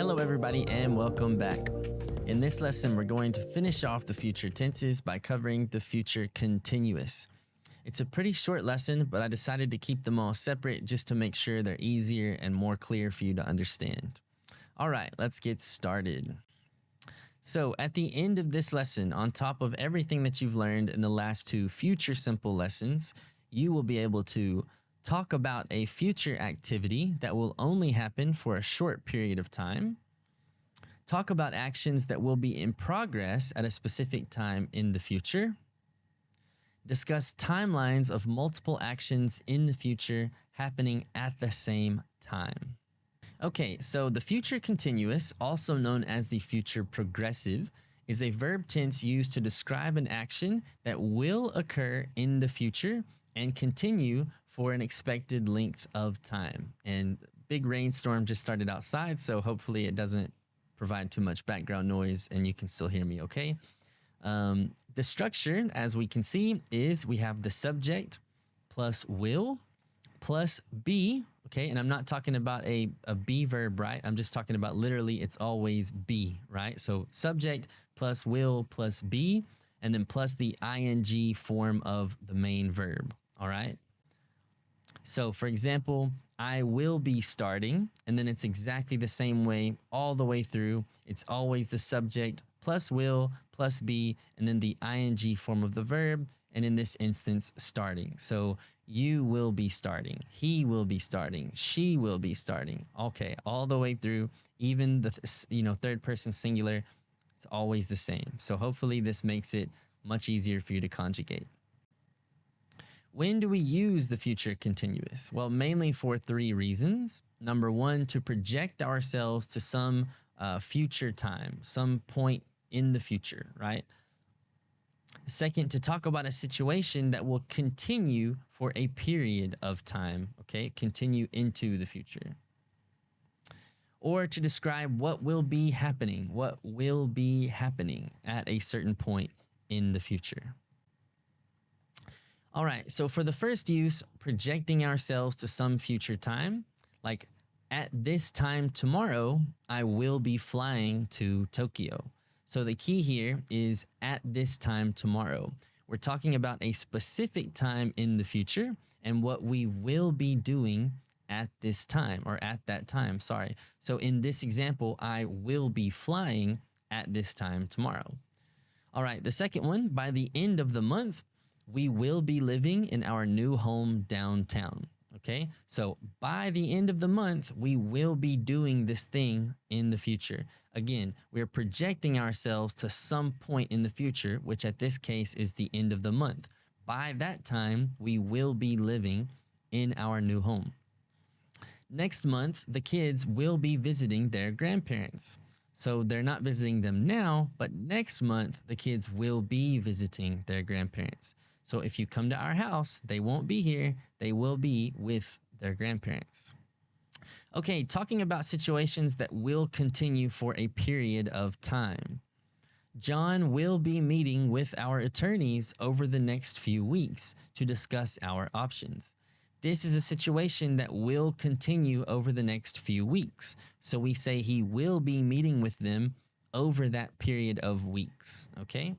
Hello everybody and welcome back. In this lesson, we're going to finish off the future tenses by covering the future continuous. It's a pretty short lesson, but I decided to keep them all separate just to make sure they're easier and more clear for you to understand. All right, let's get started. So at the end of this lesson, on top of everything that you've learned in the last two future simple lessons, you will be able to talk about a future activity that will only happen for a short period of time, talk about actions that will be in progress at a specific time in the future, discuss timelines of multiple actions in the future happening at the same time. Okay, so the future continuous, also known as the future progressive, is a verb tense used to describe an action that will occur in the future and continue for an expected length of time. And big rainstorm just started outside, so hopefully it doesn't provide too much background noise and you can still hear me okay. The structure, as we can see, is we have the subject plus will plus be, okay? And I'm not talking about a be verb, right? I'm just talking about literally it's always be, right? So subject plus will plus be, and then plus the ing form of the main verb, all right? So for example, I will be starting, and then it's exactly the same way all the way through. It's always the subject plus will plus be, and then the ing form of the verb, and in this instance, starting. So you will be starting, he will be starting, she will be starting. Okay, all the way through, even the third person singular, it's always the same. So hopefully this makes it much easier for you to conjugate. When do we use the future continuous? Well, mainly for three reasons. Number one, to project ourselves to some future time, some point in the future, right? Second, to talk about a situation that will continue for a period of time, okay? Continue into the future. Or to describe what will be happening at a certain point in the future. All right, so for the first use, projecting ourselves to some future time, like at this time tomorrow, I will be flying to Tokyo. So the key here is at this time tomorrow. We're talking about a specific time in the future and what we will be doing at this time, or at that time, sorry. So in this example, I will be flying at this time tomorrow. All right, the second one, by the end of the month, we will be living in our new home downtown. Okay, so by the end of the month, we will be doing this thing in the future. Again, we're projecting ourselves to some point in the future, which at this case is the end of the month. By that time, we will be living in our new home. Next month, the kids will be visiting their grandparents. So they're not visiting them now, but next month, the kids will be visiting their grandparents. So if you come to our house, they won't be here. They will be with their grandparents. Okay, talking about situations that will continue for a period of time. John will be meeting with our attorneys over the next few weeks to discuss our options. This is a situation that will continue over the next few weeks. So we say he will be meeting with them over that period of weeks, okay?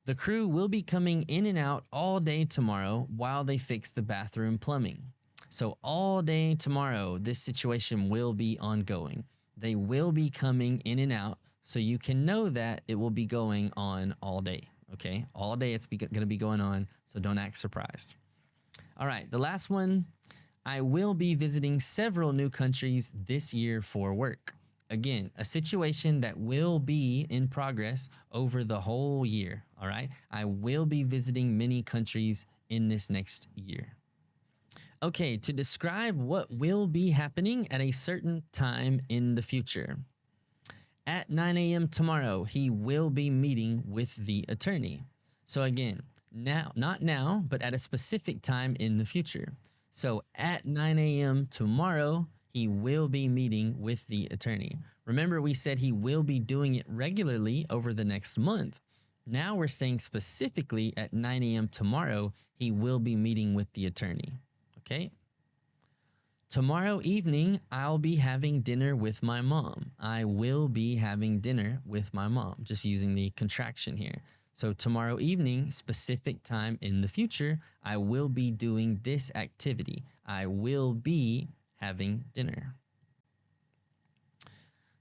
The crew will be coming in and out all day tomorrow while they fix the bathroom plumbing. So all day tomorrow, this situation will be ongoing. They will be coming in and out, so you can know that it will be going on all day, okay? All day it's going to be going on, so don't act surprised. All right, the last one, I will be visiting several new countries this year for work. Again, a situation that will be in progress over the whole year, all right? I will be visiting many countries in this next year. Okay, to describe what will be happening at a certain time in the future. At 9 a.m. tomorrow, he will be meeting with the attorney. So again, now, not now, but at a specific time in the future. So at 9 a.m. tomorrow, he will be meeting with the attorney. Remember, we said he will be doing it regularly over the next month. Now we're saying specifically at 9 a.m. tomorrow, he will be meeting with the attorney. Okay? Tomorrow evening, I'll be having dinner with my mom. I will be having dinner with my mom, just using the contraction here. So tomorrow evening, specific time in the future, I will be doing this activity. I will be having dinner.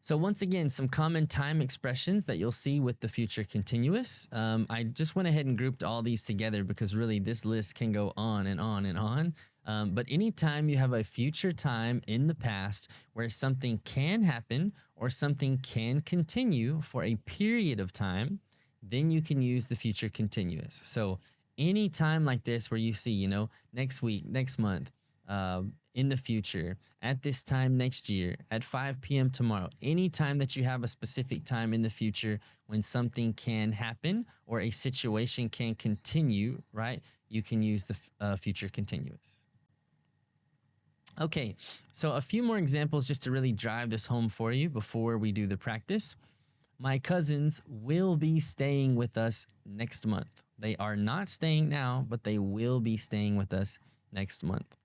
So once again, some common time expressions that you'll see with the future continuous. I just went ahead and grouped all these together because really this list can go on and on and on. But anytime you have a future time in the past where something can happen or something can continue for a period of time, then you can use the future continuous. So any time like this where you see, next week, next month, in the future, at this time next year, at 5 p.m. tomorrow, any time that you have a specific time in the future when something can happen or a situation can continue, right? You can use the future continuous. Okay, so a few more examples just to really drive this home for you before we do the practice. My cousins will be staying with us next month. They are not staying now, but they will be staying with us next month.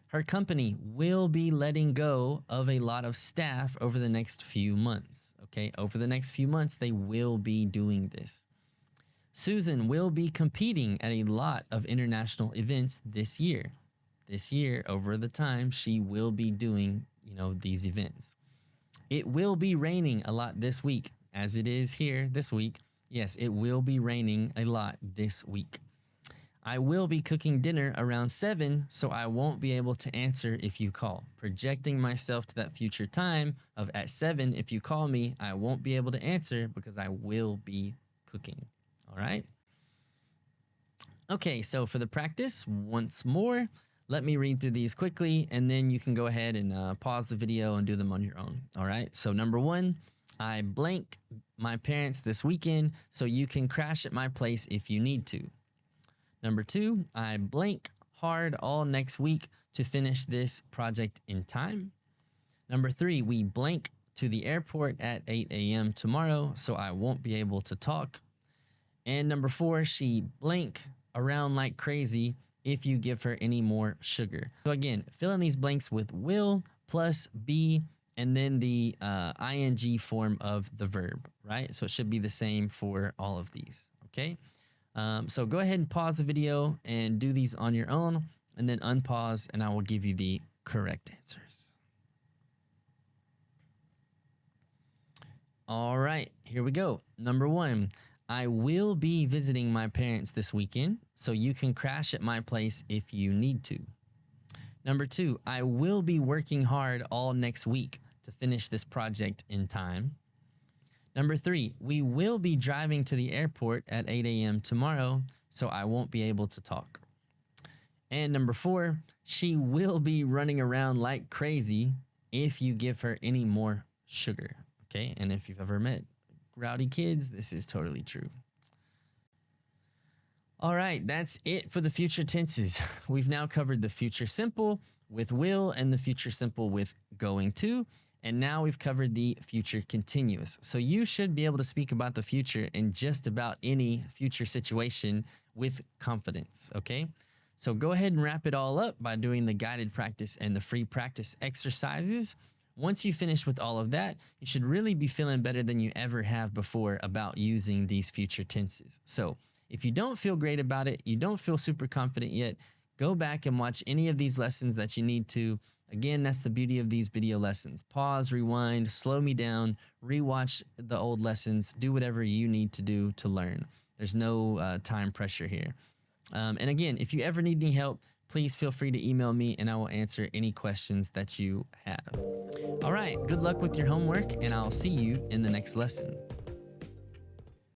Her company will be letting go of a lot of staff over the next few months. Okay, over the next few months, they will be doing this. Susan will be competing at a lot of international events this year. This year, over the time, she will be doing, these events. It will be raining a lot this week, as it is here this week. Yes, it will be raining a lot this week. I will be cooking dinner around 7, so I won't be able to answer if you call. Projecting myself to that future time of at 7, if you call me, I won't be able to answer because I will be cooking. All right? Okay, so for the practice, once more, let me read through these quickly, and then you can go ahead and pause the video and do them on your own. All right, so number 1, I blank my parents this weekend, so you can crash at my place if you need to. Number 2, I blank hard all next week to finish this project in time. Number 3, we blank to the airport at 8 a.m. tomorrow, so I won't be able to talk. And number 4, she blank around like crazy if you give her any more sugar. So again, fill in these blanks with will plus be and then the ing form of the verb, right? So it should be the same for all of these, okay? So go ahead and pause the video and do these on your own and then unpause and I will give you the correct answers. All right, here we go. Number 1, I will be visiting my parents this weekend, so you can crash at my place if you need to. Number 2, I will be working hard all next week to finish this project in time. Number 3, we will be driving to the airport at 8 a.m. tomorrow, so I won't be able to talk. And number 4, she will be running around like crazy if you give her any more sugar. Okay, and if you've ever met rowdy kids, this is totally true. All right, that's it for the future tenses. We've now covered the future simple with will and the future simple with going to. And now we've covered the future continuous. So you should be able to speak about the future in just about any future situation with confidence, okay? So go ahead and wrap it all up by doing the guided practice and the free practice exercises. Once you finish with all of that, you should really be feeling better than you ever have before about using these future tenses. So if you don't feel great about it, you don't feel super confident yet, go back and watch any of these lessons that you need to. Again, that's the beauty of these video lessons. Pause, rewind, slow me down, rewatch the old lessons, do whatever you need to do to learn. There's no time pressure here. And again, if you ever need any help, please feel free to email me and I will answer any questions that you have. All right, good luck with your homework and I'll see you in the next lesson.